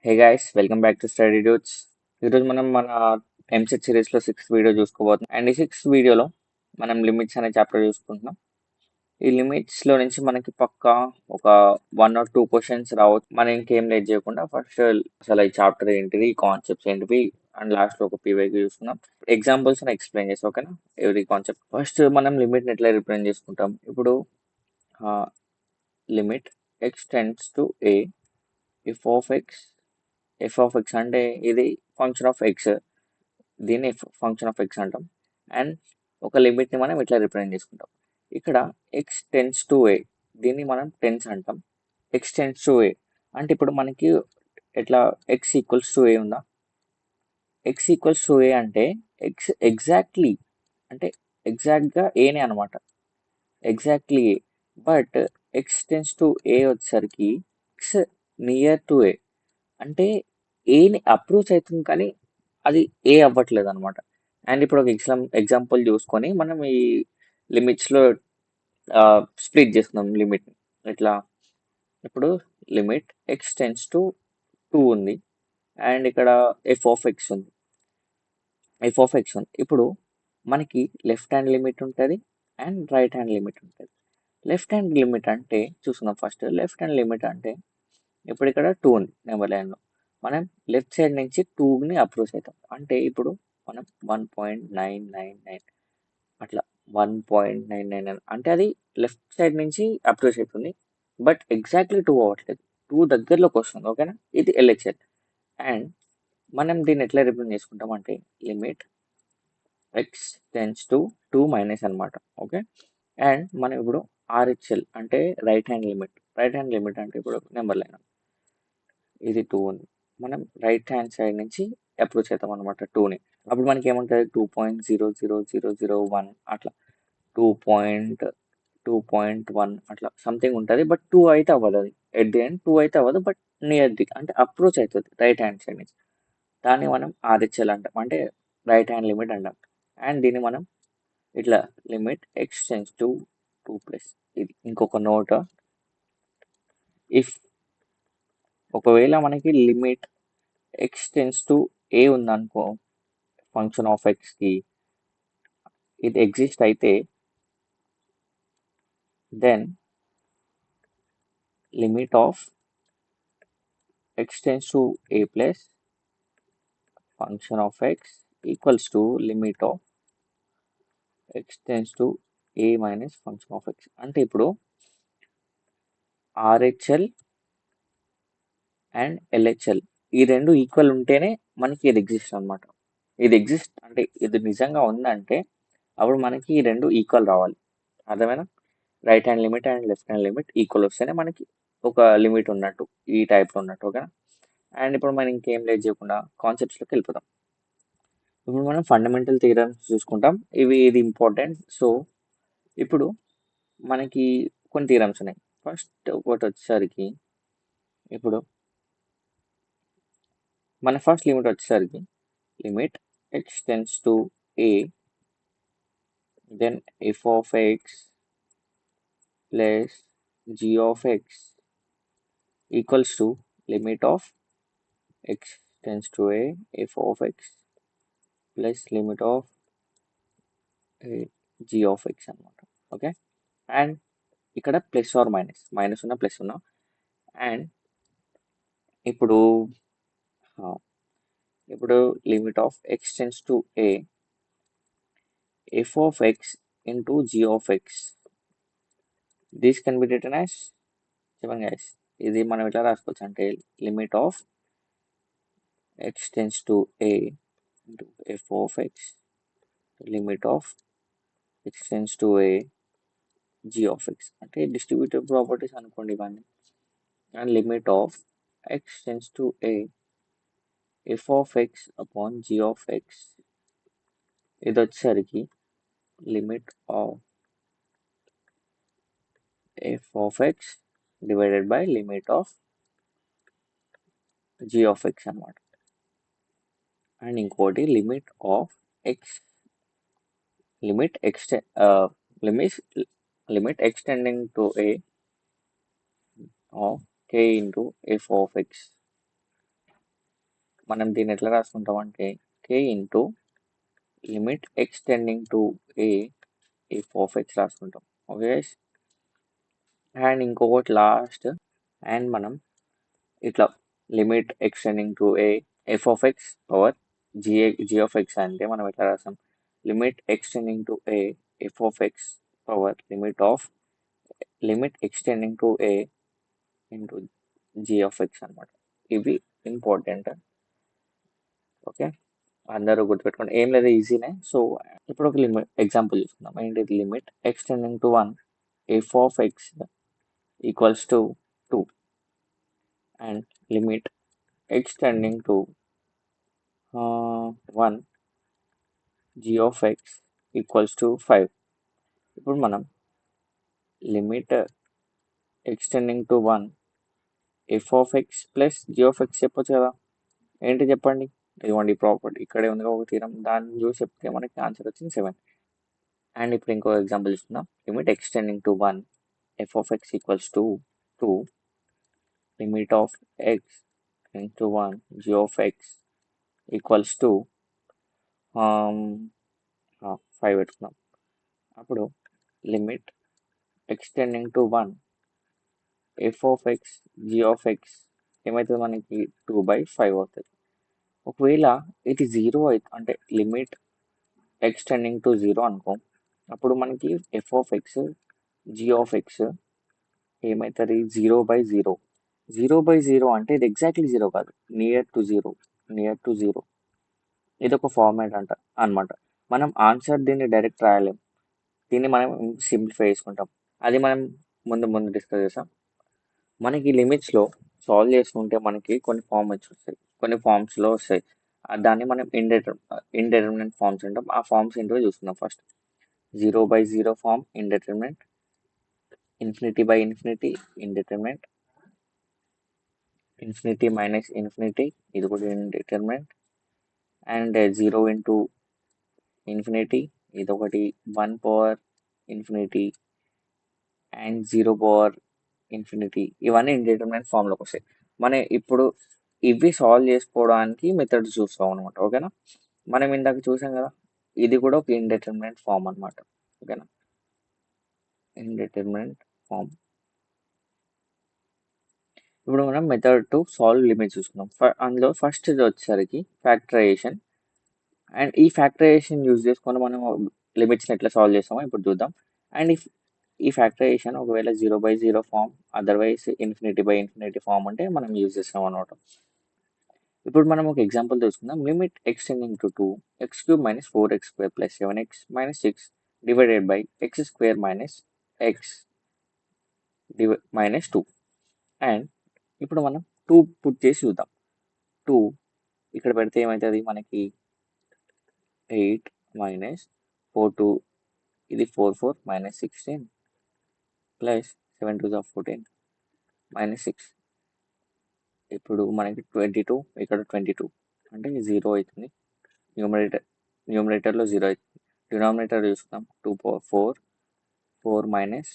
Hey guys, welcome back to study duets. ఈరోజు మనం మన ఎంసెట్ సిరీస్లో సిక్స్త్ వీడియో చూసుకోబోతున్నాం. అండ్ ఈ సిక్స్త్ వీడియోలో మనం లిమిట్స్ అనే చాప్టర్ చూసుకుంటున్నాం. ఈ లిమిట్స్లో నుంచి మనకి పక్కా ఒక 1 or 2 క్వశ్చన్స్ రావచ్చు. మనం ఇంకేం లేట్ చేయకుండా ఫస్ట్ అసలు ఈ చాప్టర్ ఏంటిది, ఈ కాన్సెప్ట్స్ ఏంటివి, అండ్ లాస్ట్లో ఒక పీవైకి చూసుకుందాం. ఎగ్జాంపుల్స్ ఎక్స్ప్లెయిన్ చేస్తాం, ఓకేనా? Every concept. ఫస్ట్ మనం లిమిట్ని ఎట్లా రిప్రజెంట్ చేసుకుంటాం. ఇప్పుడు limit X tends to A if of X అంటే ఇది ఫంక్షన్ ఆఫ్ ఎక్స్, దీన్ని ఫంక్షన్ ఆఫ్ ఎక్స్ అంటాం. అండ్ ఒక లిమిట్ని మనం ఇట్లా రిప్రజెంట్ చేసుకుంటాం. ఇక్కడ ఎక్స్ టెన్స్ టు ఏ, దీన్ని మనం టెన్స్ అంటాం. ఎక్స్ టెన్స్ టు ఏ అంటే ఇప్పుడు మనకి ఎట్లా ఎక్స్ ఈక్వల్స్ టు ఏ ఉందా. ఎక్స్ ఈక్వల్స్ టు ఏ అంటే ఎగ్జాక్ట్లీ అంటే ఎగ్జాక్ట్గా ఏనే అనమాట, exactly A. But X tends to A వచ్చేసరికి ఎక్స్ నియర్ టు ఏ అంటే ఏని అప్రోచ్ అవుతుంది కానీ అది ఏ అవ్వట్లేదు అనమాట. అండ్ ఇప్పుడు ఒక ఎగ్జాంపుల్ చూసుకొని మనం ఈ లిమిట్స్లో స్ప్లిట్ చేస్తున్నాం లిమిట్. ఇట్లా ఇప్పుడు లిమిట్ ఎక్స్ టెన్స్ టు 2 ఉంది అండ్ ఇక్కడ ఎఫ్ ఆఫ్ ఎక్స్ ఉంది. ఇప్పుడు మనకి లెఫ్ట్ హ్యాండ్ లిమిట్ ఉంటుంది అండ్ రైట్ హ్యాండ్ లిమిట్ ఉంటుంది. లెఫ్ట్ హ్యాండ్ లిమిట్ అంటే చూసుకుందాం. ఫస్ట్ లెఫ్ట్ హ్యాండ్ లిమిట్ అంటే ఇప్పుడు ఇక్కడ 2 ఉంది నెంబర్ లైన్లో, మనం లెఫ్ట్ సైడ్ నుంచి 2ని అప్రోచ్ అవుతాం. అంటే ఇప్పుడు మనం 1.999 అట్లా 1.999 అంటే అది లెఫ్ట్ సైడ్ నుంచి అప్రోచ్ అవుతుంది. బట్ ఎగ్జాక్ట్లీ 2 అవ్వట్లేదు, 2 దగ్గరలోకి వస్తుంది, ఓకేనా? ఇది ఎల్హెచ్ఎల్. అండ్ మనం దీన్ని ఎట్లా రిప్రజెంట్ చేసుకుంటాం అంటే limit x tends to 2 minus అనమాట, ఓకే. అండ్ మనం ఇప్పుడు ఆర్హెచ్ఎల్ అంటే రైట్ హ్యాండ్ లిమిట్ అంటే ఇప్పుడు నెంబర్ లైన్ ఇది 2 ఉంది, మనం రైట్ హ్యాండ్ సైడ్ నుంచి అప్రోచ్ అవుతాం అనమాట 2ని. అప్పుడు మనకి ఏముంటుంది 2.00001 అట్లా 2.2.1 అట్లా సంథింగ్ ఉంటుంది. బట్ 2 అయితే అవ్వదు, అది ఎట్ ది ఎండ్ 2 అయితే అవ్వదు, బట్ నియర్ ది అంటే అప్రోచ్ అవుతుంది రైట్ హ్యాండ్ సైడ్ నుంచి. దాన్ని మనం ఆర్హెచ్ఎల్ అంటాం, అంటే రైట్ హ్యాండ్ లిమిట్ అంటాం. అండ్ దీన్ని మనం ఇట్లా లిమిట్ ఎక్స్టెన్స్ టు 2 ప్లస్ ఇది ఇంకొక నోట్. ఇఫ్ ఒకవేళ మనకి లిమిట్ ఎక్స్టెన్స్ టు ఏ ఉందనుకో, ఫంక్షన్ ఆఫ్ ఎక్స్కి ఇది ఎగ్జిస్ట్ అయితే then limit of X tends to A plus function of X equals to limit of X tends to A minus function of X. అంటే ఇప్పుడు RHL and LHL ఈ రెండు equal ఉంటేనే మనకి ఇది ఎగ్జిస్ట్ అనమాట. ఇది ఎగ్జిస్ట్ అంటే ఇది నిజంగా ఉందంటే అప్పుడు మనకి ఈ రెండు ఈక్వల్ రావాలి, అర్థమైనా? Right hand limit and left hand limit equal వస్తేనే మనకి ఒక లిమిట్ ఉన్నట్టు, ఈ టైప్లో ఉన్నట్టు, ఓకేనా? అండ్ ఇప్పుడు మనం ఇంకేం లేదు చేయకుండా కాన్సెప్ట్స్లోకి వెళ్ళిపోతాం. ఇప్పుడు మనం ఫండమెంటల్ థియరమ్స్ చూసుకుంటాం, ఇది ఇంపార్టెంట్. సో ఇప్పుడు మనకి కొన్ని థియరమ్స్ ఉన్నాయి. ఫస్ట్ ఒకటి వచ్చేసరికి ఇప్పుడు మన ఫస్ట్ లిమిట్ వచ్చేసరికి limit x tends to a then f of x plus g of X equals to limit of x tends to a f of x plus limit of g of x అనమాట, okay. And ఇక్కడ plus or minus ఉన్న plus ఉన్న. And ఇప్పుడు limit of x tends to a f of x into g of x, this can be written as, చెప్పండి guys, ఇది మనం ఎట్లా రాసుకోవచ్చు అంటే limit of x tends to a into f of x limit of x tends to a g of X అంటే distributive properties అనుకోండి ఇవన్నీ. And limit of x tends to a f of x upon g of x, ఇది వచ్చేసరికి limit of f of X divided by limit of g of x అనమాట. And ఇంకోటి limit of x limit x tending to a of k into f of x మనం దీన్ని ఎట్లా రాసుకుంటాం అంటే k into limit x tending to a f of x రాసుకుంటాం. Okay guys, and ఇంకొకటి last, and మనం ఇట్లా limit x tending to a f of x power g of X అంటే మనం ఎట్లా రాస్తాం, limit x tending to a f of x power limit x tending to a into g of x అనమాట. ఇవి important. Okay, అందరూ గుర్తుపెట్టుకోండి, ఏం లేదు, ఈజీనే. సో ఇప్పుడు ఒక ఎగ్జాంపుల్ చూసుకుందాం. ఏంటిది, limit x tending to 1 f of X equals to 2 and limit x tending to 1 g of X equals to 5. ఇప్పుడు మనం limit x tending to 1 f of x plus g of x చెప్పొచ్చు కదా. ఏంటి చెప్పండి, ఇదిగోండి ప్రాపర్టీ ఇక్కడే ఉంది ఒక తీరం, దాన్ని చూసి చెప్తే మనకి ఆన్సర్ వచ్చింది 7. అండ్ ఇప్పుడు ఇంకో ఎగ్జాంపుల్ ఇస్తున్నాం. Limit x tending to 1 f of X equals to 2 limit of x into 1 g of X equals to 5 పెట్టుకున్నాం. అప్పుడు limit x tending to 1 f of x g of x ఏమవుతుంది మనకి 2/5 అవుతుంది. ఒకవేళ ఇది 0 అయితే అంటే లిమిట్ ఎక్స్టెండింగ్ టు 0 అనుకో, అప్పుడు మనకి f of x g of x ఏమవుతుంది 0/0. 0/0 అంటే ఇది ఎగ్జాక్ట్లీ 0 కాదు, నియర్ టు 0. ఇది ఒక ఫార్మాట్ అనమాట. మనం ఆన్సర్ దీన్ని డైరెక్ట్ రాయలేం, దీన్ని మనం సింప్లిఫై చేసుకుంటాం. అది మనం ముందు డిస్కస్ చేసాం. మనకి లిమిట్స్లో సాల్వ్ చేసుకుంటే మనకి కొన్ని ఫార్మాట్స్ వస్తాయి, కొన్ని ఫార్మ్స్లో వస్తాయి. దాన్ని మనం ఇండెటర్మినెంట్ ఫార్మ్స్ అంటాం. ఆ ఫార్మ్స్ ఏంటో చూసుకుందాం. First 0/0 form indeterminate, infinity indeterminate, infinity minus infinity ఇది కూడా ఇండెటర్మినెంట్, అండ్ 0 ఇంటూ ఇన్ఫినిటీ ఇది ఒకటి, 1 power infinity and 0 power infinity, ఇవన్నీ ఇండిటర్మినెంట్ ఫామ్లోకి వస్తాయి. మనం ఇప్పుడు ఇవి సాల్వ్ చేసుకోవడానికి మెథడ్స్ చూస్తాం అనమాట. ఓకేనా, మనం ఇందాక చూసాం కదా, ఇది కూడా ఒక ఇండిటర్మినెంట్ ఫామ్ అనమాట. ఓకేనా, ఇండిటర్మినెంట్ ఫామ్. ఇప్పుడు మనం మెథడ్ టు సాల్వ్ లిమిట్ చూసుకుందాం. అందులో ఫస్ట్ వచ్చేసరికి ఫ్యాక్టరైజేషన్, అండ్ ఈ ఫ్యాక్టరైజేషన్ యూజ్ చేసుకొని మనం లిమిట్స్ని ఎట్లా సాల్వ్ చేస్తామో ఇప్పుడు చూద్దాం. అండ్ ఈ ఫ్యాక్టరైజేషన్ ఒకవేళ 0/0 ఫామ్, అదర్వైజ్ ఇన్ఫినిటీ ఫామ్ అంటే మనం యూజ్ చేస్తాం అనమాట. ఇప్పుడు మనం ఒక ఎగ్జాంపుల్ తీసుకుందాం. Limit x tending to 2 x³ - 4x² + 7x - 6 divided by x² - x - 2. And ఇప్పుడు మనం 2 పుట్ చేసి చూద్దాం. 2 ఇక్కడ పెడితే ఏమవుతుంది మనకి 8 - 4 ఇది 4 4 - 16 ప్లస్ 7 2 14 -6. ఇప్పుడు మనకి 22 ఇక్కడ 22 అంటే 0 అవుతుంది. న్యూమరేటర్లో 0 అవుతుంది. డినామినేటర్ చూసుకుందాం. 2 పవర్ 4 4 మైనస్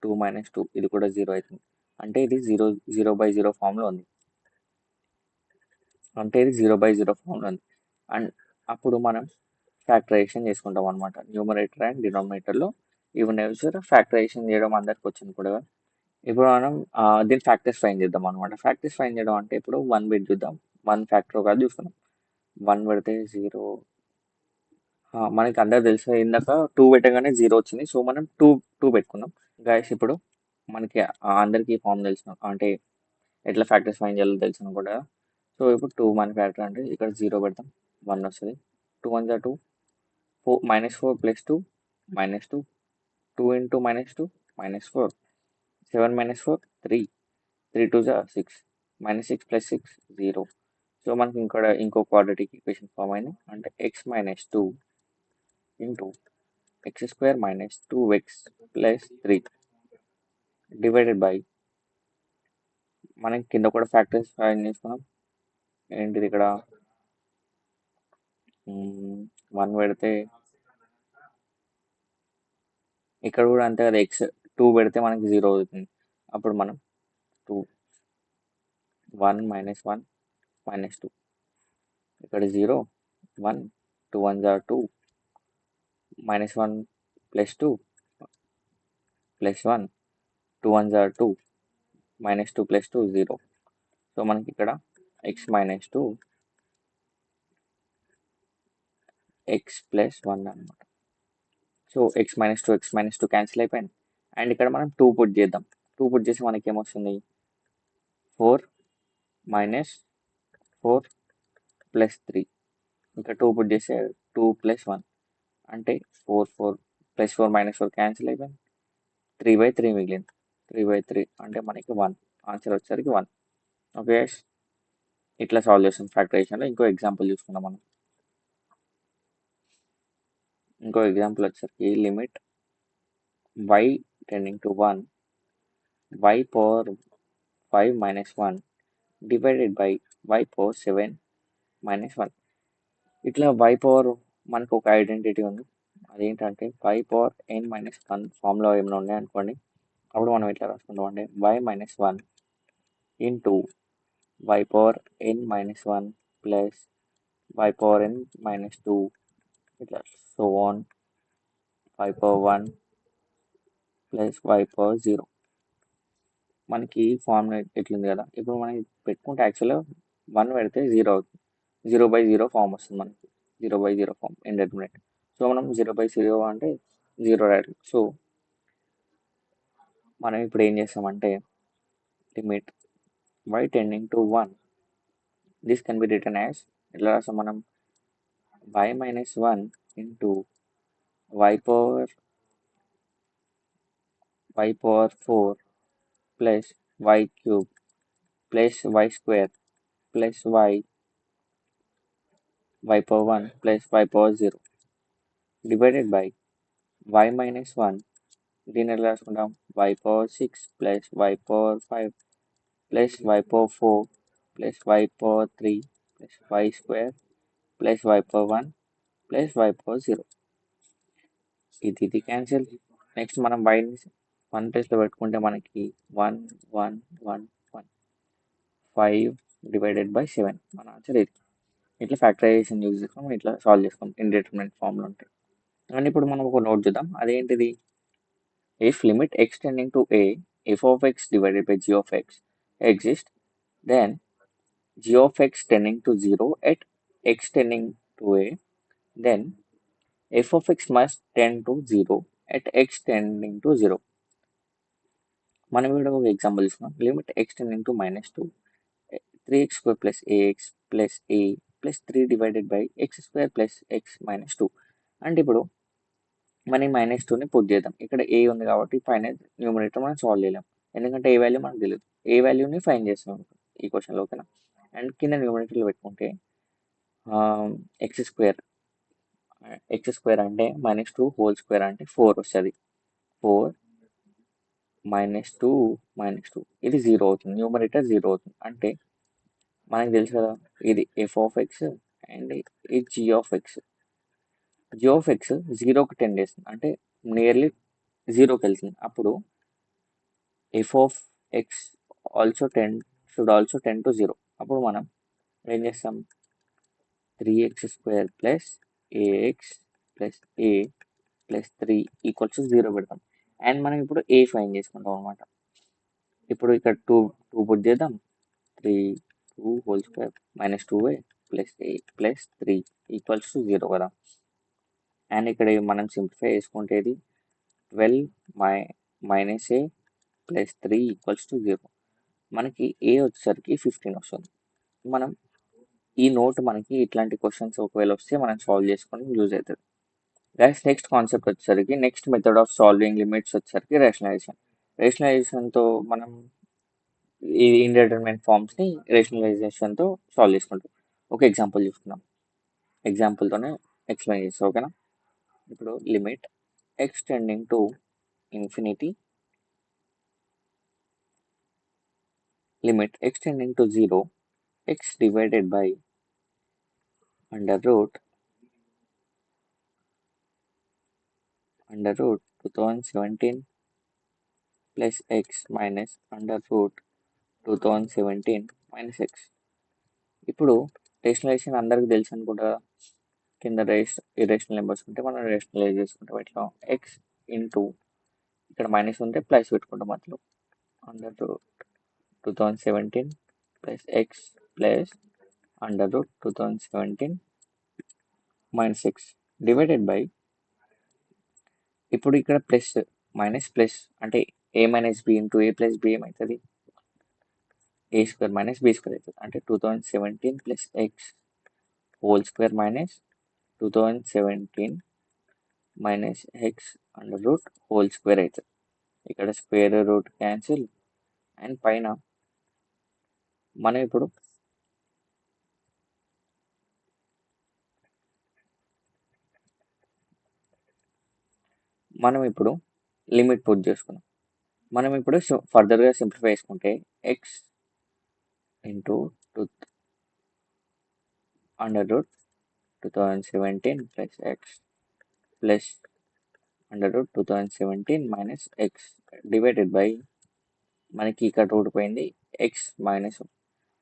2 - 2 ఇది కూడా 0 అవుతుంది. అంటే ఇది 0/0 ఫామ్లో ఉంది. అండ్ అప్పుడు మనం ఫ్యాక్టరైజేషన్ చేసుకుంటాం అనమాట. న్యూమరేటర్ అండ్ డినామినేటర్లో ఇవన్నీ ఫ్యాక్టరైజేషన్ చేయడం అందరికి వచ్చింది కూడా. ఇప్పుడు మనం దీన్ని ఫ్యాక్టర్స్ ఫైండ్ చేద్దాం అనమాట. ఫ్యాక్టర్స్ ఫైండ్ చేయడం అంటే ఇప్పుడు 1 పెట్టి చూద్దాం. 1 ఫ్యాక్టర్ కాదు చూసుకున్నాం. 1 పెడితే 0, మనకి అందరు తెలుసు ఇందాక 2 పెట్టగానే 0 వచ్చింది. సో మనం 2 పెట్టుకున్నాం. గైస్ ఇప్పుడు మనకి అందరికీ ఫామ్ తెలుసు, అంటే ఎట్లా ఫ్యాక్టర్స్ ఫైండ్ చేయాలో తెలుసు కూడా. సో ఇప్పుడు 2 మన ఫ్యాక్టర్ అంటే ఇక్కడ 0 పెడతాం, 1 వస్తుంది. 2 1 2 4 -4 + 2 -2 2 ఇంటూ -2 -4 7 - 4 3 3 2 6 -6 + 6 0. సో మనకి ఇంకో క్వాడ్రాటిక్ ఈక్వేషన్ ఫామ్ అయింది. అంటే x - 2 into x² - 2x + 3 divided by, మనం కింద కూడా ఫ్యాక్టర్స్ ఫైండ్ చేసుకున్నాం. ఏంటిది ఇక్కడ 1 పెడితే ఇక్కడ కూడా అంతే కదా, x 2 పెడితే మనకి 0 అవుతుంది. అప్పుడు మనం 2 1 - 1 - 2 ఇక్కడ 0 1 2 1 are 2 -1 +2 +1 2 1 are 2 -2 +2 0. సో మనకి ఇక్కడ x -2 x +1 అనమాట. సో x -2 క్యాన్సిల్ అయిపోయింది. అండ్ ఇక్కడ మనం 2 పుట్ చేద్దాం. 2 పుట్ చేసి మనకి ఏమొస్తుంది 4 -4 +3. ఇంకా 2 పుట్ చేస్తే 2 +1 అంటే 4 4 +4 -4 క్యాన్సిల్ అయిపోయింది. 3/3 మిగిలింది. 3/3 అంటే మనకి 1. ఆన్సర్ వచ్చేసరికి 1. ఓకే, ఇట్లా సాల్వ్ చేస్తాం ఫ్యాక్టరైజేషన్లో. ఇంకో ఎగ్జాంపుల్ చూసుకుందాం మనం. ఇంకో ఎగ్జాంపుల్ వచ్చేసరికి limit y tending to 1 y power 5 - 1 divided by y power 7 - 1. ఇట్లా y పవర్ మనకు ఒక ఐడెంటిటీ ఉంది. అదేంటంటే y పవర్ n-1 ఫామ్లో ఏమైనా ఉన్నాయి అనుకోండి. అప్పుడు మనం ఇట్లా రాసుకుంటాం అంటే y -1 into y power n-1 plus y power n-2 ఇట్లా so on y power 1 plus y power 0. మనకి ఫామ్ ఎట్లుంది కదా. ఇప్పుడు మనం పెట్టుకుంటే యాక్చువల్గా 1 పెడితే 0 అవుతుంది. 0/0 ఫామ్ వస్తుంది మనకి. 0/0 ఫామ్ ఇండెటర్మినేట్. సో మనం 0/0 అంటే 0 రాయాలి. సో మనం ఇప్పుడు ఏం చేస్తామంటే limit y tending to 1 this can B return as ఎట్లా రాస్తాం మనం y -1 into y power 4 plus y cube plus y square plus y power 1 plus y power 0 divided by y -1 దీన్ని ఎలా రాసుకుంటాం y power 6 plus y power 5 plus y power 4 plus y power 3 plus y square plus y power 1 plus y power 0. ఇది cancel. Next మనం yని 1 ప్లేస్లో పెట్టుకుంటే మనకి 1 1 1 1 5 divided by 7 మన answer ఇది. ఇట్లా ఫ్యాక్టరైజేషన్ యూజ్ చేసుకొని ఇట్లా సాల్వ్ చేసుకోం ఇండిటర్మినేట్ ఫామ్లో ఉంటాయి. అండ్ ఇప్పుడు మనం ఒక నోట్ చూద్దాం. అదేంటిది if limit x tending to a f of x divided by g of x exists, then g of x tending to 0 at x tending to a, then f of x must tend to 0 at x tending to 0. మనం ఇక్కడ ఒక example తీసుకున్నాం. Limit x tending to -2 3x² plus ax plus a plus 3 divided by x² plus x - 2. అంటే ఇప్పుడు మనం -2ని put చేద్దాం. ఇక్కడ ఏ ఉంది కాబట్టి పైన న్యూమరేటర్ మనం సాల్వ్ చేయలేం. ఎందుకంటే ఏ వాల్యూ మనకు తెలియదు. ఏ వాల్యూని ఫైండ్ చేస్తున్నాం ఈ క్వశ్చన్లో, ఓకేనా. అండ్ కింద న్యూమరేటర్లో పెట్టుకుంటే x² అంటే -2 హోల్ స్క్వేర్ అంటే 4 వస్తుంది. 4 -2 -2 ఇది 0 అవుతుంది. న్యూమరేటర్ 0 అవుతుంది. అంటే మనకు తెలుసు కదా ఇది f of x అండ్ ఇది g of x. g of x 0కి టెండ్ చేస్తుంది, అంటే నియర్లీ 0కి వెళ్తుంది. అప్పుడు f of x should also tend to 0. అప్పుడు మనం ఏం చేస్తాం 3x² plus ax plus a plus 3 = 0 పెడతాం. అండ్ మనం ఇప్పుడు a ఫైండ్ చేసుకుంటాం అనమాట. ఇప్పుడు ఇక్కడ 2 పుట్ చేద్దాం. 2 whole square -2a plus a plus 3 = 0 కదా. అండ్ ఇక్కడ మనం సింప్లిఫై చేసుకుంటే ఇది 12 - a ప్లస్ 3 = 0. మనకి a వచ్చేసరికి 15 వస్తుంది. మనం ఈ నోట్ మనకి ఇట్లాంటి క్వశ్చన్స్ ఒకవేళ వస్తే మనం సాల్వ్ చేసుకొని యూజ్ అవుతుంది. గైస్ నెక్స్ట్ కాన్సెప్ట్ వచ్చేసరికి next method of solving limits వచ్చేసరికి రేషనలైజేషన్. రేషనలైజేషన్తో మనం ఈ ఇండిటర్మినేట్ ఫార్మ్స్ని రేషనలైజేషన్తో సాల్వ్ చేసుకుంటాం. ఒక ఎగ్జాంపుల్ చూసుకుందాం. ఎగ్జాంపుల్తోనే ఎక్స్ప్లెయిన్ చేస్తాం, ఓకేనా. ఇప్పుడు limit x tending to infinity limit x tending to 0 x divided by under root 2017 plus x minus under root 2017 minus x. ఇప్పుడు రేషనలైజేషన్ అందరికి తెలుసు అనుకుంటా కదా. కింద ఇరేషనల్ నెంబర్స్ ఉంటే మనం రేషనలైజ్ చేసుకుంటాం. ఇట్లా ఎక్స్ ఇంటూ ఇక్కడ మైనస్ ఉంటే ప్లస్ పెట్టుకుంటాం మధ్యలో. Under root 2017 plus X plus under route 2017 minus X divided by, ఇప్పుడు ఇక్కడ ప్లస్ మైనస్ ప్లస్ అంటే ఏ మైనస్ బి ఇంటూ ఏ ప్లస్ బి ఏమవుతుంది, ఏ స్క్వేర్ మైనస్ బి స్క్వేర్ అవుతుంది. అంటే 2017 plus X whole square minus 2017 minus X under root whole square అవుతుంది. ఇక్కడ square root cancel and పైన మనం ఇప్పుడు లిమిట్ పుట్ చేసుకున్నాం. మనం ఇప్పుడు ఫర్దర్గా సింప్లిఫై చేసుకుంటే X into under root 2017 plus X plus under route 2017 minus X divided by, మనకి ఇక్కడ రూట్ పోయింది ఎక్స్ మైనస్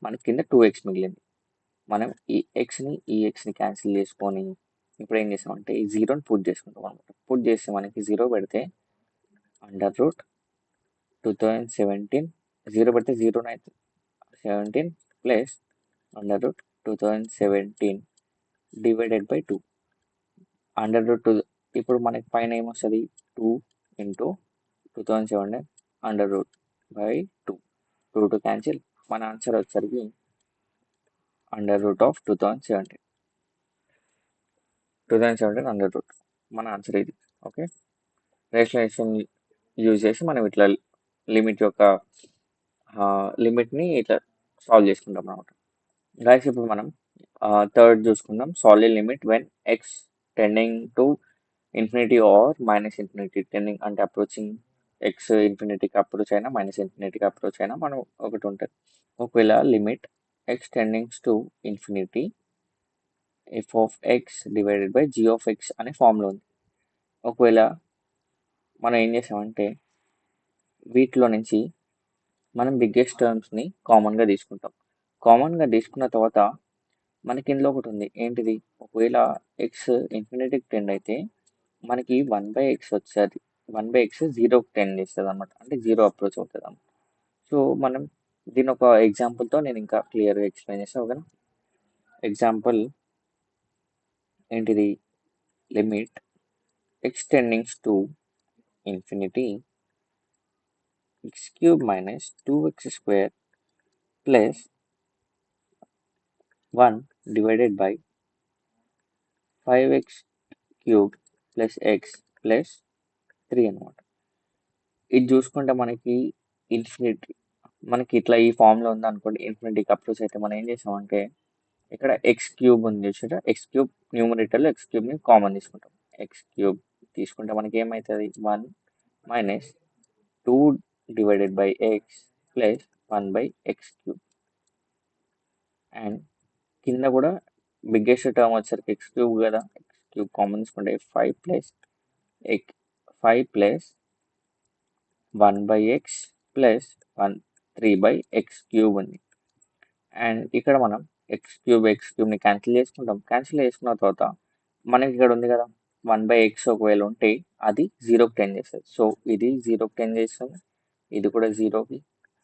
మనకి కింద 2x మిగిలింది. మనం ఈ ఎక్స్ని క్యాన్సిల్ చేసుకొని ఇప్పుడు ఏం చేస్తామంటే ఈ జీరోని పుట్ చేసుకుంటాం అనమాట. పుట్ చేస్తే మనకి జీరో పెడితే అండర్ రూట్ 2017 జీరో పెడితే 0 అవుతుంది 17 plus under route 2017 divided by 2 under root 2. ఇప్పుడు మనకి పైన ఏమొస్తుంది 2 into 2017 under root by 2 2 cancel. మన ఆన్సర్ వచ్చేసరికి under root of 2017 under root మన ఆన్సర్ ఇది. ఓకే, రేషనలైజేషన్ యూజ్ చేసి మనం ఇట్లా లిమిట్ని ఇట్లా సాల్వ్ చేసుకుంటాం అనమాట. గైస్ ఇప్పుడు మనం థర్డ్ చూసుకుందాం. Solid limit when X tending to infinity or minus infinity. Tending అంటే అప్రోచింగ్, ఎక్స్ ఇన్ఫినిటీకి అప్రోచ్ అయినా మైనస్ ఇన్ఫినిటీకి అప్రోచ్ అయినా మనం ఒకటి ఉంటుంది. ఒకవేళ limit X tendings to infinity F of X divided by G of X అనే ఫామ్లో ఉంది. ఒకవేళ మనం ఏం చేసామంటే వీటిలో నుంచి మనం బిగ్గెస్ట్ టర్మ్స్ని కామన్గా తీసుకుంటాం. కామన్గా తీసుకున్న తర్వాత మనకి ఇందులో ఒకటి ఉంది ఏంటిది, ఒకవేళ ఎక్స్ ఇన్ఫినిటీకి టెండ్ అయితే మనకి 1/x వచ్చేది. 1/x 0కి టెండ్ చేస్తుంది అనమాట, అంటే 0 అప్రోచ్ అవుతుంది అన్నమాట. సో మనం దీని ఒక ఎగ్జాంపుల్తో నేను ఇంకా క్లియర్గా ఎక్స్ప్లెయిన్ చేస్తాను. ఓకేనా, ఎగ్జాంపుల్ ఏంటిది, limit X tendings to infinity x³ minus 2x² plus 1 divided by 5x³ plus X plus 3 అనమాట. ఇది చూసుకుంటే మనకి ఇన్ఫినిటీ మనకి ఇట్లా ఈ ఫామ్లో ఉంది అనుకోండి. ఇన్ఫినిటీకి అప్రోచ్ అయితే మనం ఏం చేసామంటే ఇక్కడ x³ ఉంది చూసారా, x³ న్యూమరేటర్లో x³ కామన్ తీసుకుంటాం. x³ తీసుకుంటే మనకి ఏమవుతుంది 1 minus 2 divided by X plus 1/x³ and కింద కూడా బిగ్గెస్ట్ టర్మ్ వచ్చేసరికి x³ కదా, x³ కామన్ తీసుకుంటే 5 ప్లస్ 1/x ప్లస్ 3/x³ ఉంది. అండ్ ఇక్కడ మనం x³ క్యాన్సిల్ చేసుకుంటాం. క్యాన్సిల్ చేసుకున్న తర్వాత మనకి ఇక్కడ ఉంది కదా 1/x ఒకవేళ ఉంటే అది 0కి టెండ్ చేస్తుంది. సో ఇది 0కి టెండ్ చేస్తుంది, ఇది కూడా 0కి,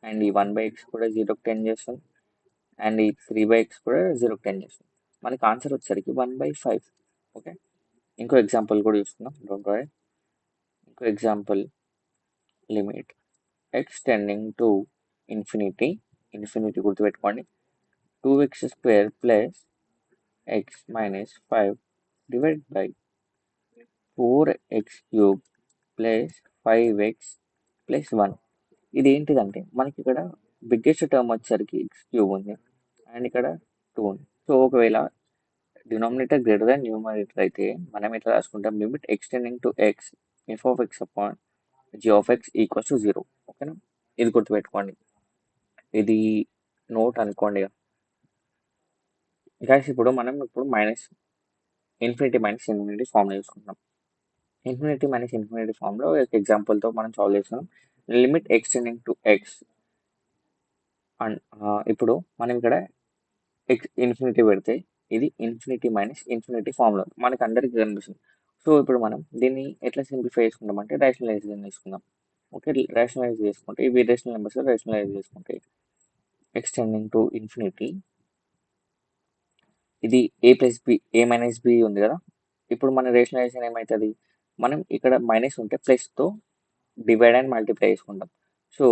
అండ్ ఈ 1/x కూడా 0కి టెండ్ చేస్తుంది, అండ్ ఈ 3/x కూడా 0కి టెండ్ చేస్తుంది. మనకి ఆన్సర్ వచ్చేసరికి 1/5. ఓకే, ఇంకో ఎగ్జాంపుల్ కూడా చూసుకుందాం. Don't worry. ఇంకో example limit X tending to infinity గుర్తుపెట్టుకోండి 2x² plus X minus 5 divide by 4x³ plus 5x plus 1. ఇది ఏంటిదంటే మనకి ఇక్కడ బిగ్గెస్ట్ టర్మ్ వచ్చేసరికి x³ ఉంది అండ్ ఇక్కడ 2 ఉంది. సో ఒకవేళ డినామినేటర్ గ్రేటర్ దాన్ న్యూమరేటర్ అయితే మనం ఎట్లా రాసుకుంటాం, limit X tending to x f of x upon g of X equals to 0. ఓకేనా, ఇది గుర్తుపెట్టుకోండి, ఇది నోట్ అనుకోండి. గైస్ ఇప్పుడు మైనస్ ఇన్ఫినిటీ ఫామ్లో చూసుకుంటాం. ఇన్ఫినిటీ ఫామ్లో ఒక ఎగ్జాంపుల్తో మనం సాల్వ్ చేస్తున్నాం. Limit X tending to X and ఇప్పుడు మనం ఇక్కడ ఇన్ఫినిటీ పెడితే ఇది ఇన్ఫినిటీ మైనస్ ఇన్ఫినిటీ ఫామ్లో మనకి అందరికీ కనిపిస్తుంది. సో ఇప్పుడు మనం దీన్ని ఎట్లా సింప్లిఫై చేసుకుంటాం అంటే రేషనలైజేషన్ తీసుకుందాం. ఓకే, రేషనలైజ్ చేసుకుంటే ఇవి రేషనల్ నెంబర్స్ రేషనలైజ్ చేసుకుంటే ఎక్స్టెండింగ్ టు ఇన్ఫినిటీ ఇది ఏ ప్లస్ బి ఏ మైనస్ బి ఉంది కదా. ఇప్పుడు మన రేషనలైజేషన్ ఏమవుతుంది, మనం ఇక్కడ మైనస్ ఉంటే ప్లస్తో డివైడ్ అండ్ మల్టిప్లై చేసుకుంటాం. సో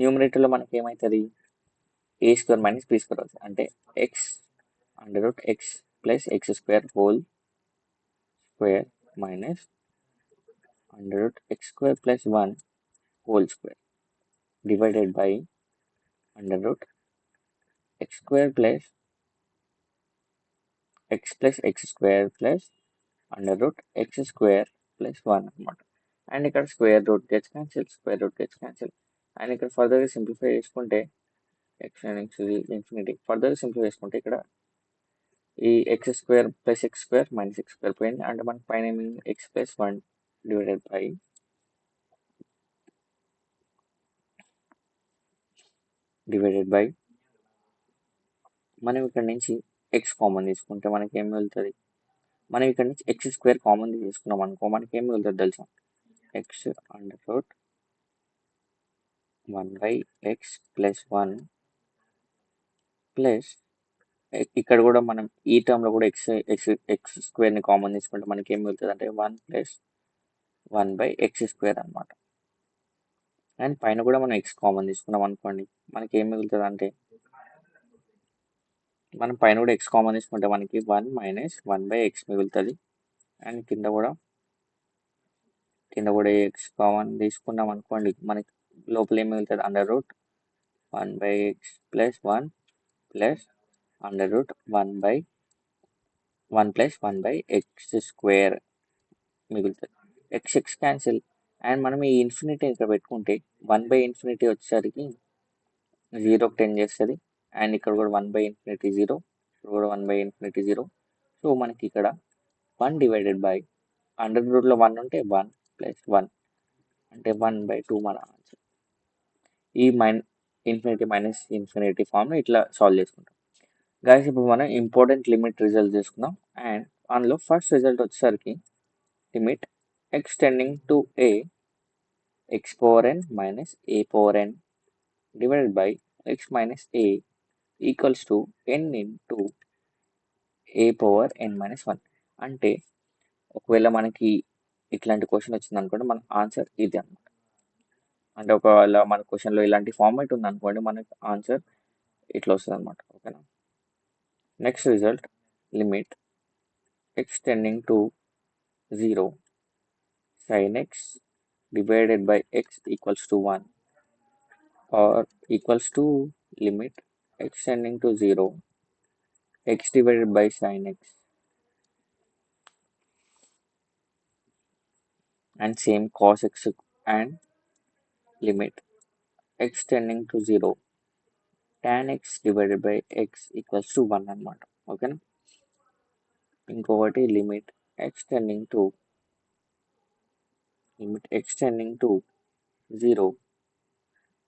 న్యూమరేటర్లో మనకి ఏమవుతుంది, ఏ స్క్వేర్ మైనస్ బి స్క్వేర్ అవుతుంది. అంటే X under root x plus X square whole square minus under root x square plus 1 whole square divided by under root x square plus X square plus under root x square plus 1 అనమాట. And ఇక్కడ square root gets cancel. And ఇక్కడ ఫర్దర్గా simplify చేసుకుంటే X infinity ఫర్దర్గా simplify చేసుకుంటే ఇక్కడ ఈ X square plus X square minus X square పోయింది. అంటే మనకి పైన ఎక్స్ ప్లస్ 1 డివైడెడ్ బై మనం ఇక్కడ నుంచి ఎక్స్ కామన్ తీసుకుంటే మనకి ఏం మిగులుతుంది, మనం ఇక్కడ నుంచి ఎక్స్ స్క్వేర్ కామన్ తీసుకున్నాం అనుకో మనకి ఏం మిగులుతుంది తెలుసా, X under root 1/x plus 1 plus ఇక్కడ కూడా మనం ఈ టర్మ్లో కూడా ఎక్స్ స్క్వేర్ని కామన్ తీసుకుంటే మనకి ఏం మిగులుతుంది అంటే 1 ప్లస్ 1/x స్క్వేర్ అనమాట. అండ్ పైన కూడా మనం ఎక్స్ కామన్ తీసుకున్నాం అనుకోండి మనకి ఏం మిగులుతుంది అంటే మనం పైన కూడా ఎక్స్ కామన్ తీసుకుంటే మనకి 1 మైనస్ 1/x మిగులుతుంది. అండ్ కింద కూడా ఎక్స్ కామన్ తీసుకున్నాం అనుకోండి మనకి లోపల ఏం మిగులుతుంది under root 1/x plus 1 plus under root 1 plus 1/x square మిగులుతుంది. X cancel. అండ్ మనం ఈ ఇన్ఫినిటీ ఇక్కడ పెట్టుకుంటే 1/∞ వచ్చేసరికి 0కి టెన్ చేస్తుంది. అండ్ ఇక్కడ కూడా 1/∞ 0, ఇక్కడ కూడా 1/∞ 0. సో మనకి ఇక్కడ 1 డివైడెడ్ బై అండర్ రూట్లో 1 ఉంటే 1 ప్లస్ 1 అంటే 1/2 మన ఆన్సర్. ఈ ఇన్ఫినిటీ మైనస్ ఇన్ఫినిటీ ఫామ్ని ఇట్లా సాల్వ్ చేసుకుంటాం. గైస్ ఇప్పుడు మనం ఇంపార్టెంట్ లిమిట్ రిజల్ట్ చేసుకుందాం. అండ్ అందులో ఫస్ట్ రిజల్ట్ వచ్చేసరికి limit x tending to a x power n minus a power n divided by x minus a equals to n into a power n minus 1. అంటే ఒకవేళ మనకి ఇట్లాంటి question వచ్చింది అనుకోండి మన ఆన్సర్ ఇది అనమాట. అంటే ఒకవేళ మన క్వశ్చన్లో ఇలాంటి ఫార్మాట్ ఉంది అనుకోండి మనకి ఆన్సర్ ఇట్లా వస్తుంది అనమాట. ఓకేనా. Next result limit x tending to 0 sin x divided by x equals to 1 or equals to limit extending to 0 x divided by sin x and same cos x and limit extending to 0 tan x divided by x equals to 1 అనమాట. ఓకేనా. ఇంకొకటి limit x tending to 0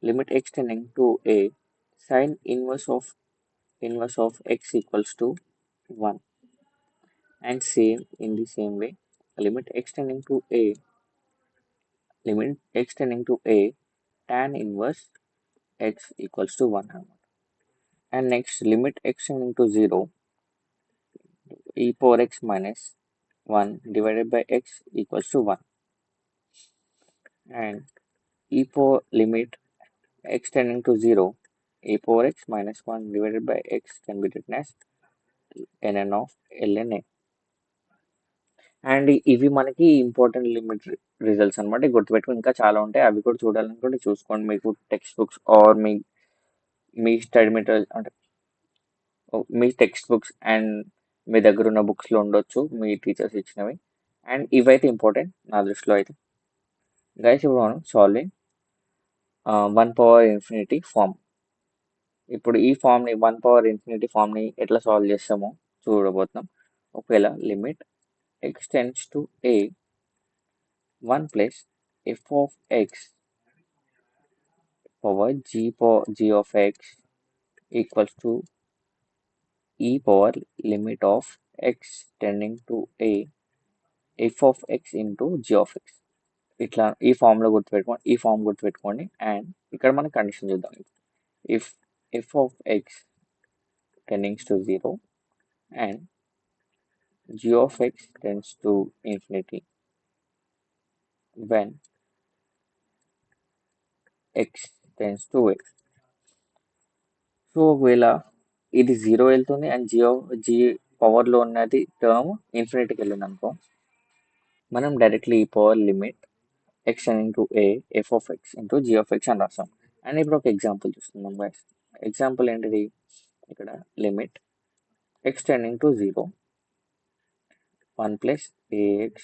limit extending to a sin inverse of x equals to 1 and same in the same way limit extending to a tan inverse x equals to 1 అనమాట. And next limit extending to 0 e power x minus 1 divided by x equals to 1 and limit extending to 0 e power x minus 1 divided by x can be written as ln of ln a. And ఇవి మనకి important limit results అనమాట. గుర్తుపెట్టుకుని ఇంకా చాలా ఉంటాయి, అవి కూడా చూడాలనుకుంటే చూసుకోండి. మీకు టెక్స్ట్ బుక్స్ ఆర్ మీ స్టడీ మెటీరియల్ అంటే మీ టెక్స్ట్ బుక్స్ అండ్ మీ దగ్గర ఉన్న బుక్స్లో ఉండొచ్చు మీ టీచర్స్ ఇచ్చినవి. అండ్ ఇవైతే ఇంపార్టెంట్ నా దృష్టిలో అయితే. గైస్ ఇప్పుడు మనం సాల్వింగ్ 1 పవర్ ఇన్ఫినిటీ ఫామ్. ఇప్పుడు ఈ ఫామ్ని 1 పవర్ ఇన్ఫినిటీ ఫామ్ని ఎట్లా సాల్వ్ చేస్తామో చూడబోతున్నాం. ఒకవేళ limit extends to a 1 plus f of x power g of x equals to e power limit of x tending to a f of x into g of x. ఇట్లా ఈ form లో గుర్తుపెట్టుకోండి, ఈ form గుర్తుపెట్టుకోండి. And ఇక్కడ మనం condition చూద్దాం. If f of x tending to 0 and g of x tends to infinity when x tends to a. So ఒకవేళ ఇది 0 వెళ్తుంది అండ్ జీ పవర్ లో ఉన్నది టర్మ్ ఇన్ఫినిటీకి వెళ్ళింది అనుకో, మనం డైరెక్ట్లీ ఈ power limit x into a f of x into g of x అని రాస్తాం. అండ్ ఇప్పుడు ఒక ఎగ్జాంపుల్ చూస్తున్నాం గైస్. ఎగ్జాంపుల్ ఏంటిది, ఇక్కడ limit x tending to 0 1 plus ax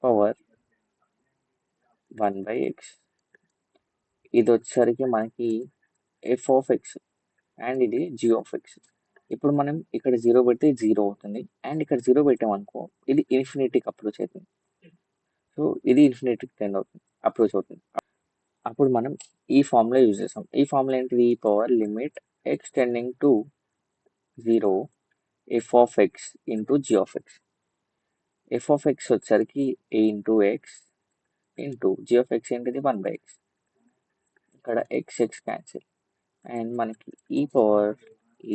power 1 by x. ఇది వచ్చేసరికి మనకి f of x అండ్ ఇది g of x. ఇప్పుడు మనం ఇక్కడ 0 పెడితే 0 అవుతుంది అండ్ ఇక్కడ 0 పెట్టామనుకో ఇది ఇన్ఫినిటీకి అప్రోచ్ అవుతుంది. సో ఇది ఇన్ఫినిటీకి టెండ్ అవుతుంది, అప్రోచ్ అవుతుంది. అప్పుడు మనం ఈ ఫార్ములా యూజ్ చేస్తాం. ఈ ఫార్ములా ఏంటిది, ఈ power limit x tending to 0 f of x into g of x. f of x వచ్చేసరికి a into x into g of x ఏంటిది 1 by x. ఇక్కడ x క్యాన్సిల్ అండ్ మనకి ఈ power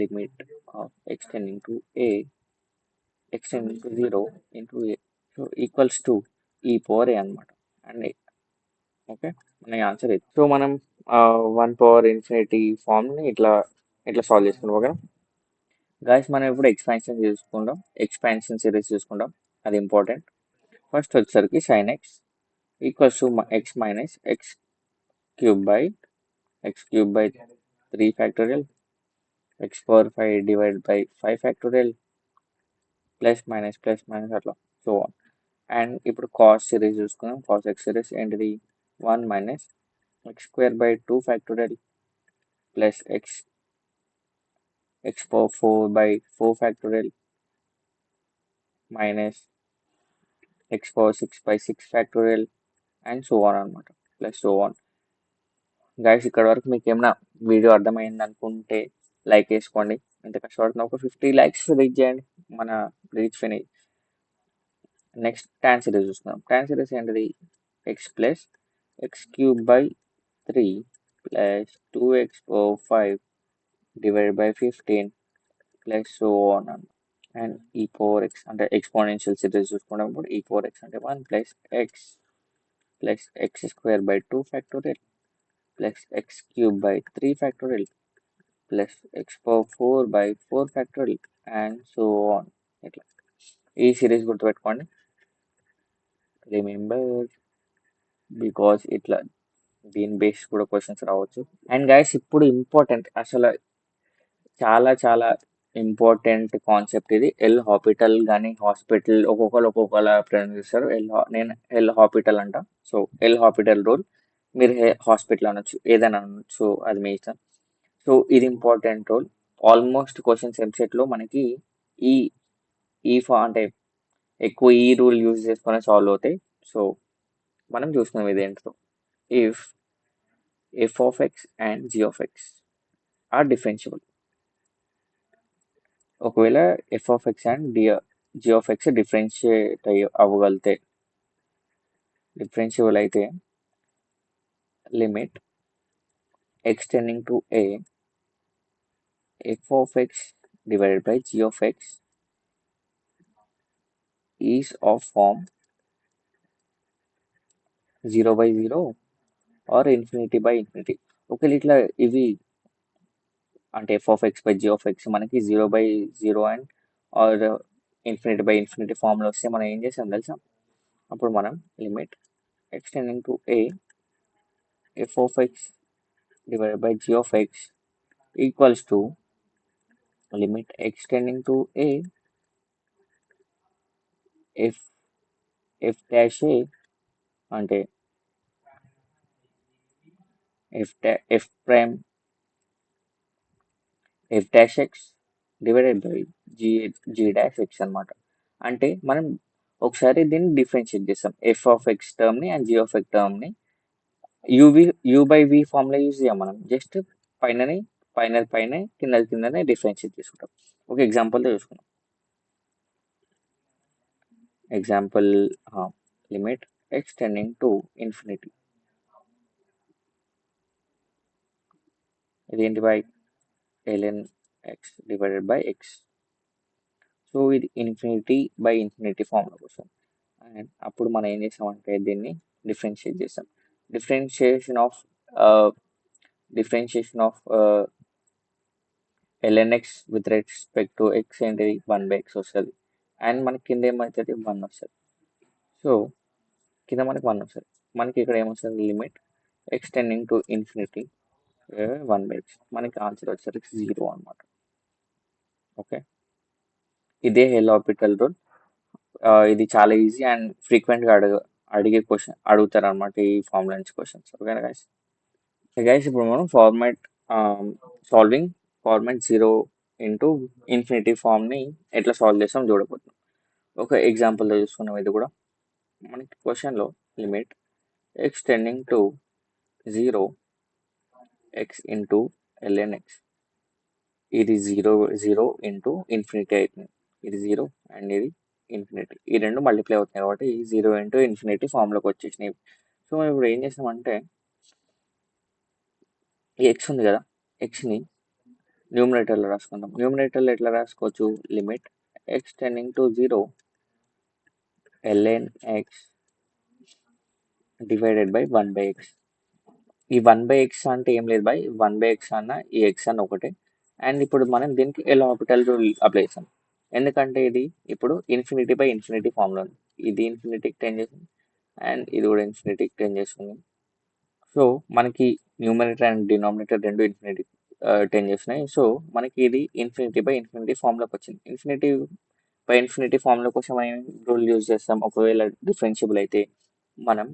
limit of x tending to a x tending to 0 into a so equals to ఈ power a అనమాట. And okay, మన answer ఇది. So మనం 1 power infinity ఫామ్ని ఇట్లా సాల్వ్ చేసుకుంటాం. ఓకే గాయస్, మనం ఇప్పుడు ఎక్స్పాన్షన్ సిరీస్ చూసుకుంటాం, అది ఇంపార్టెంట్. ఫస్ట్ వచ్చేసరికి sin x equals to x minus X cube by 3 factorial x power 5 divide by 5 factorial plus minus అట్లా సో ఆన్. అండ్ ఇప్పుడు కాస్ సిరీస్ చూసుకుందాం. కాస్ x సిరీస్ ఏంటిది 1 minus x square by 2 factorial plus x power 4 by 4 factorial minus x power 6 by 6 factorial and so on అనమాట, plus so on. Guys ఇక్కడ వరకు మీకు ఏమైనా video అర్థమైంది అనుకుంటే లైక్ వేసుకోండి. ఇంత కష్టపడుతున్నా, ఒక 50 likes రీచ్ చేయండి, మన reach finish. Next tan series చూసుకుందాం. tan సిరీస్ ఏంటిది x plus X cube by 3 plus 2x power 5 divide by 15 plus so on అన్న. అండ్ ఈ పవర్ ఎక్స్ అంటే ఎక్స్పోనెన్షియల్ సిరీస్ చూసుకున్నప్పుడు ఈ పవర్ ఎక్స్ అంటే 1 plus X square by 2 factorial plus X cube by 3 factorial plus X power 4 by 4 factorial and so on. ఇట్లా ఈ series గుర్తుపెట్టుకోండి, remember, because ఇట్లా దీని బేస్ కూడా క్వశ్చన్స్ రావచ్చు. అండ్ గైస్ ఇప్పుడు ఇంపార్టెంట్, అసలు చాలా చాలా ఇంపార్టెంట్ కాన్సెప్ట్ ఇది. ఎల్ హాస్పిటల్ కానీ హాస్పిటల్ ఒక్కొక్కరు ప్రొనౌన్స్ చేస్తారు. నేను ఎల్ హాస్పిటల్ అంట. సో ఎల్ హాస్పిటల్ రూల్, మీరు హాస్పిటల్ అనొచ్చు, ఏదైనా అనొచ్చు, అది మీ ఇష్టం. సో ఇది ఇంపార్టెంట్ రూల్. ఆల్మోస్ట్ క్వశ్చన్స్ ఎంసెట్లో మనకి ఈ అంటే ఎక్కువ ఈ రూల్ యూజ్ చేసుకొని సాల్వ్ అవుతాయి. సో మనం చూస్తున్నాం ఇదేంటో, if f of x and g of x are differentiable. ఒకవేళ f of x and g of x differentiate differentiable అయితే limit X tending to a f of X divided by G of x is of form 0/0 or infinity by infinity. ఒకవేళ ఇట్లా ఇవి అంటే f of x by G of x మనకి 0/0 and are infinity by infinity ఫామ్లో వస్తే మనం ఏం చేసాం తెలుసా, అప్పుడు మనం limit X tending to a f of X divided by G of X equals to limit X tending to a f dash a అంటే f prime f dash x divided by g dash x అనమాట. అంటే మనం ఒకసారి దీన్ని differentiate చేస్తాం, f of x టర్మ్ని and g of x టర్మ్ని u by v formula use చేయం. మనం జస్ట్ పైనని పైన కిందనే డిఫరెన్షియేట్ చేసుకుంటాం. ఒక ఎగ్జాంపుల్తో చూసుకుందాం. Example limit x tending to infinity. ఇదేంటి by ln x divided by x. So ఇది ఇన్ఫినిటీ బై ఇన్ఫినిటీ ఫార్ములా కోసం. అండ్ అప్పుడు మనం ఏం చేసామంటే దీన్ని డిఫరెన్షియేట్ చేసాం. Differentiation of ln x with respect to x ఏంటిది 1/x వస్తుంది. అండ్ మనకి కింద ఏమవుతుంది 1 వస్తుంది. సో కింద మనకి 1 వస్తుంది. మనకి ఇక్కడ ఏమొస్తుంది limit x tending to infinity 1/x. మనకి ఆన్సర్ వచ్చేసరికి 0 అనమాట. ఓకే, ఇదే హెల్హాపిటల్ రూల్. ఇది చాలా ఈజీ అండ్ ఫ్రీక్వెంట్గా అడిగే క్వశ్చన్ అడుగుతారు అనమాట ఈ ఫార్ములా నుంచి క్వశ్చన్స్. ఓకేనా గైస్? గైస్ ఇప్పుడు మనం సాల్వింగ్ ఫార్మాట్ 0 ఇంటూ ఇన్ఫినిటీ ఫామ్ని ఎట్లా సాల్వ్ చేస్తాం చూడబోతున్నాం. ఒక ఎగ్జాంపుల్తో చూసుకున్నాం. ఇది కూడా మనకి క్వశ్చన్లో limit x tending to 0 x into ln x. ఇది 0 ఇంటూ ఇన్ఫినిటీ అవుతుంది. ఇది 0 అండ్ ఇది ఇన్ఫినిటీ. ఈ రెండు మల్టిప్లై అవుతున్నాయి కాబట్టి 0 ఇంటూ ఇన్ఫినిటీ ఫామ్లోకి వచ్చేసినాయి. సో మనం ఇప్పుడు ఏం చేస్తామంటే ఈ ఎక్స్ ఉంది కదా, ఎక్స్ని న్యూమరేటర్లో రాసుకుందాం. న్యూమరేటర్లో ఎట్లా రాసుకోవచ్చు? Limit x tending to 0 ln x divided by 1/x. ఈ 1/x అంటే ఏం లేదు బై 1/x అన్న ఈ x అన్న ఒకటే. అండ్ ఇప్పుడు మనం దీనికి ఎల్హాపిటల్ రూల్ అప్లై చేస్తాం. ఎందుకంటే ఇది ఇప్పుడు ఇన్ఫినిటీ బై ఇన్ఫినిటీ ఫామ్లో ఉంది. ఇది ఇన్ఫినిటీకి టెండ్ చేస్తుంది అండ్ ఇది కూడా ఇన్ఫినిటీకి టెండ్ చేస్తుంది. సో మనకి న్యూమరేటర్ అండ్ డినామినేటర్ రెండు ఇన్ఫినిటీ టెండ్ చేస్తున్నాయి. సో మనకి ఇది ఇన్ఫినిటీ బై ఇన్ఫినిటీ ఫామ్లోకి వచ్చింది. ఇన్ఫినిటీ బై ఇన్ఫినిటీ ఫామ్లో కోసం మనం రూల్ యూజ్ చేస్తాం. ఒకవేళ డిఫరెన్షియబుల్ అయితే మనం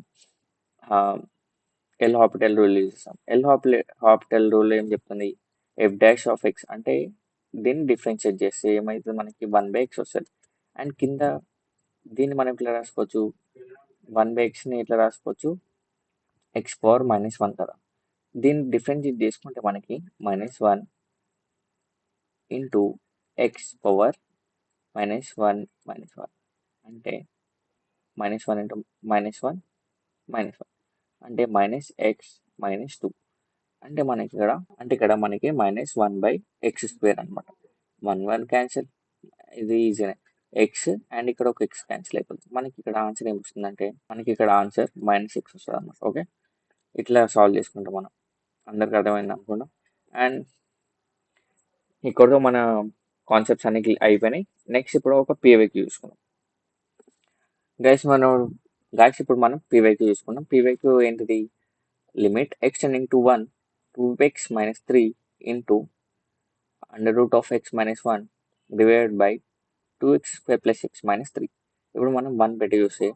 ఎల్హాపిటల్ రూల్ యూజ్ చేస్తాం. ఎల్హాపిటల్ రూల్ ఏం చెప్తుంది? f డాష్ ఆఫ్ x అంటే దీన్ని డిఫరెన్షియేట్ చేస్తే ఏమైతుంది మనకి 1/x వస్తుంది. అండ్ కింద దీన్ని మనం ఇట్లా రాసుకోవచ్చు, 1/xని ఇట్లా రాసుకోవచ్చు x పవర్ -1 కదా. దీన్ని డిఫరెన్షియేట్ చేసుకుంటే మనకి -1 ఇంటూ x పవర్ -1 అంటే -1 ఇంటూ -1 అంటే -x -2 అంటే మనకి ఇక్కడ మనకి -1/x² అనమాట. 1 క్యాన్సిల్, ఇది ఈజీనే. ఎక్స్ అండ్ ఇక్కడ ఒక ఎక్స్ క్యాన్సిల్ అయిపోతుంది. మనకి ఇక్కడ ఆన్సర్ ఏం వస్తుందంటే మనకి ఇక్కడ ఆన్సర్ -x వస్తుంది అనమాట. ఓకే, ఇట్లా సాల్వ్ చేసుకుంటాం మనం. అందరికి అర్థమైంది అనుకుంటాం. అండ్ ఇక్కడతో మన కాన్సెప్ట్స్ అన్ని అయిపోయినాయి. నెక్స్ట్ ఇప్పుడు ఒక PYQ చూసుకుందాం. గైస్ ఇప్పుడు మనం PYQ చూసుకుందాం. PYQ ఏంటిది? Limit x tending to 1 2x - 3 into √(x - 1) divided by 2x² + x - 3. ఇప్పుడు మనం 1 పెట్టి చూస్తే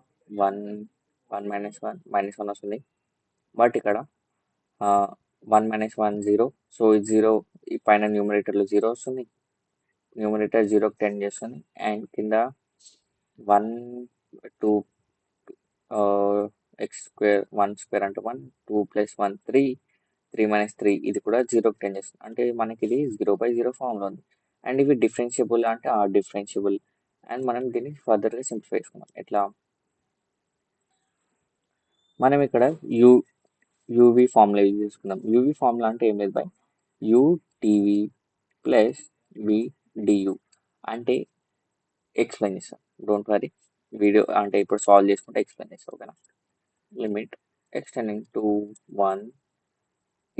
1 -1 వస్తుంది. బట్ ఇక్కడ 1 - 1 0. సో ఇది 0, ఈ పైన న్యూమరేటర్లో 0 వస్తుంది. న్యూమరేటర్ 0కి టెండ్ చేస్తుంది. అండ్ కింద 1 2 x² 1² అంటే 1 2 + 1 3 3 - 3 ఇది కూడా 0కి టెండ్ చేస్తుంది. అంటే మనకి ఇది 0/0 ఫామ్లో ఉంది. అండ్ ఇవి డిఫరెన్షియబుల్ అంటే డిఫరెన్షియబుల్. అండ్ మనం దీన్ని ఫర్దర్గా సింప్లిఫై చేసుకున్నాం. ఎట్లా? మనం ఇక్కడ యూవి ఫార్ములా యూజ్ చేసుకున్నాం. యూవి ఫార్ములా అంటే ఏం లేదు బై UTV + VDU అంటే ఎక్స్ప్లెయిన్ చేస్తాం. డోంట్ వరీ, వీడియో అంటే ఇప్పుడు సాల్వ్ చేసుకుంటే ఎక్స్ప్లెయిన్ చేస్తాం. ఓకేనా? లిమిట్ x టెండింగ్ టు 1,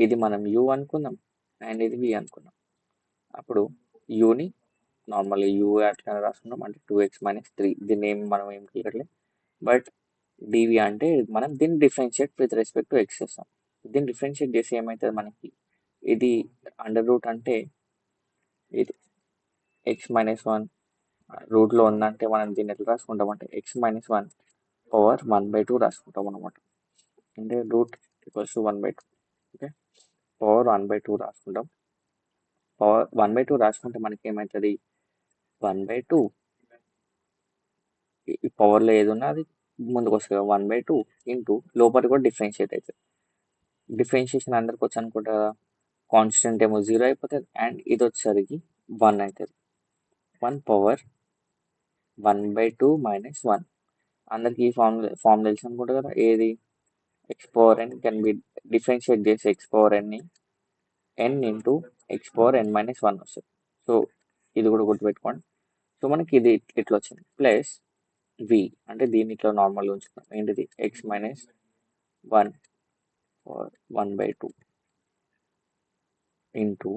ఇది మనం u అనుకుందాం అండ్ ఇది v అనుకుందాం. అప్పుడు యూని నార్మల్గా u అట్లా రాసుకున్నాం, అంటే 2x - 3. దీన్ని మనం ఏం తీయట్లేదు. బట్ డివి అంటే మనం దీన్ని differentiate with respect to X చేస్తాం. దీన్ని డిఫరెన్షియేట్ చేసి ఏమవుతుంది మనకి? ఇది √ అంటే ఇది x - 1 రూట్లో ఉందంటే మనం దీన్ని ఎట్లా రాసుకుంటాం అంటే x - 1 పవర్ 1/2 రాసుకుంటాం అనమాట. అంటే రూట్ = 1/2. ఓకే, పవర్ 1/2 రాసుకుంటాం. పవర్ 1/2 రాసుకుంటే మనకి ఏమవుతుంది? 1/2 ఈ పవర్లో ఏది ఉన్నా అది ముందుకు వస్తుంది. 1/2 ఇంటూ లోపల కూడా డిఫరెన్షియేట్ అవుతుంది. డిఫరెన్షియేషన్ అందరికి వచ్చి అనుకుంటా కదా, కాన్స్టెంట్ ఏమో 0 అయిపోతుంది అండ్ ఇది వచ్చేసరికి 1 అవుతుంది. 1 పవర్ 1/2 మైనస్ 1. అందరికి ఈ ఫార్మ్ తెలుసు అనుకుంటా కదా, ఏది x power n can be differentiate చేసి ఎక్స్ పవర్ ఎన్ని n into x power n minus 1 వస్తుంది. సో ఇది కూడా గుర్తుపెట్టుకోండి. సో మనకి ఇది ఇట్లా వచ్చింది ప్లస్ వి అంటే దీన్ని ఇట్లా నార్మల్గా ఉంచుకున్నాం. ఏంటిది ఎక్స్ మైనస్ 1 పవర్ 1/2 ఇంటూ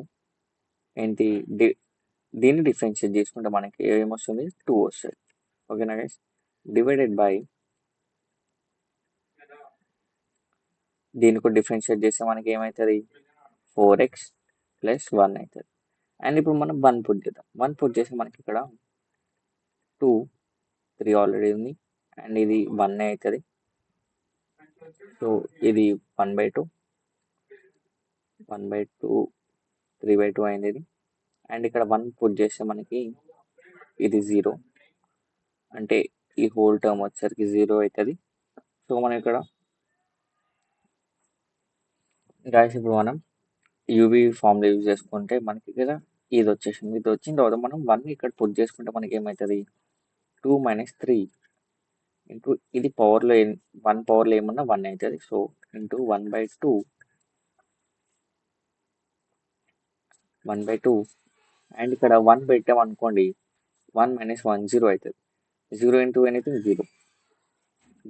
ఏంటి దీన్ని డిఫరెన్షియేట్ చేసుకుంటే మనకి ఏమొస్తుంది 2 వస్తుంది. ఓకేనా గైస్, డివైడెడ్ బై దీన్ని కూడా డిఫరెన్షియేట్ చేస్తే మనకి ఏమవుతుంది 4x ప్లస్ 1 అవుతుంది. అండ్ ఇప్పుడు మనం 1 పుట్ చేద్దాం. 1 పుట్ చేస్తే మనకి ఇక్కడ 2 3 ఆల్రెడీ ఉంది అండ్ ఇది 1 అవుతుంది. సో ఇది 1/2 3/2 అయింది ఇది. అండ్ ఇక్కడ 1 పుట్ చేస్తే మనకి ఇది 0 అంటే ఈ హోల్ టర్మ్ వచ్చేసరికి 0 అవుతుంది. సో మనం ఇక్కడ గాయస్ ఇప్పుడు మనం యూవీ ఫార్ములా యూజ్ చేసుకుంటే మనకి ఇక్కడ ఇది వచ్చేసింది. ఇది వచ్చిన తర్వాత మనం 1 ఇక్కడ పుట్ చేసుకుంటే మనకి ఏమవుతుంది 2 మైనస్ 3 ఇంటూ ఇది పవర్లో 1 పవర్లో ఏమన్నా 1 అవుతుంది. సో ఇంటూ 1/2 అండ్ ఇక్కడ 1 పెట్టాం అనుకోండి 1 మైనస్ 1 0 అవుతుంది. 0 into anything 0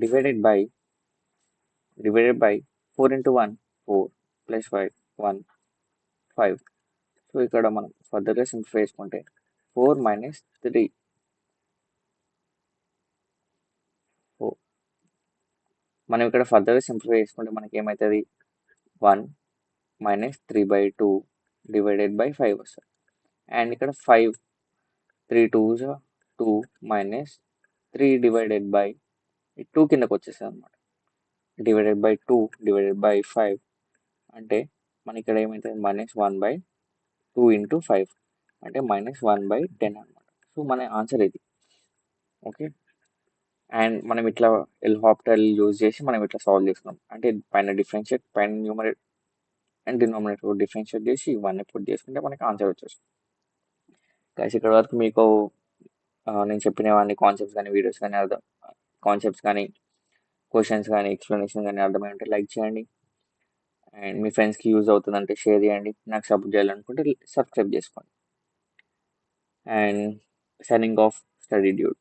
divided by 4 into 1 4 plus 5 1 5. So ఇక్కడ మనం ఫర్దర్గా సింప్లిఫై చేసుకుంటే 4 మైనస్ 3 మనం ఇక్కడ ఫర్దర్గా సింప్లిఫై చేసుకుంటే మనకి ఏమవుతుంది 1 మైనస్ 3/2 డివైడెడ్ బై 5 వస్తుంది. అండ్ ఇక్కడ 5 3 2s 2 మైనస్ 3 డివైడెడ్ బై 2 కిందకు వచ్చేస్తుంది అనమాట. డివైడెడ్ బై 2 డివైడెడ్ బై 5 అంటే మనకి ఇక్కడ ఏమవుతుంది -1/2 ఇంటూ 5 అంటే -1/10 అనమాట. సో మన ఆన్సర్ ఇది. ఓకే, అండ్ మనం ఇట్లా ఎల్హాపిటల్ యూజ్ చేసి మనం ఇట్లా సాల్వ్ చేస్తున్నాం. అంటే పైన న్యూమరేటర్ అండ్ డినామినేటర్ డిఫరెన్షియేట్ చేసి ఇవన్నీ పుట్ చేసుకుంటే మనకి ఆన్సర్ వచ్చేస్తుంది. గైస్ ఇక్కడ వరకు మీకు నేను చెప్పినవన్నీ కాన్సెప్ట్స్ కానీ వీడియోస్ కానీ కాన్సెప్ట్స్ కానీ క్వశ్చన్స్ కానీ ఎక్స్ప్లెనేషన్ కానీ అర్థమై ఉంటే లైక్ చేయండి. అండ్ మీ ఫ్రెండ్స్కి యూజ్ అవుతుందంటే షేర్ చేయండి. నాకు సపోర్ట్ చేయాలనుకుంటే సబ్స్క్రైబ్ చేసుకోండి. And signing off study dude.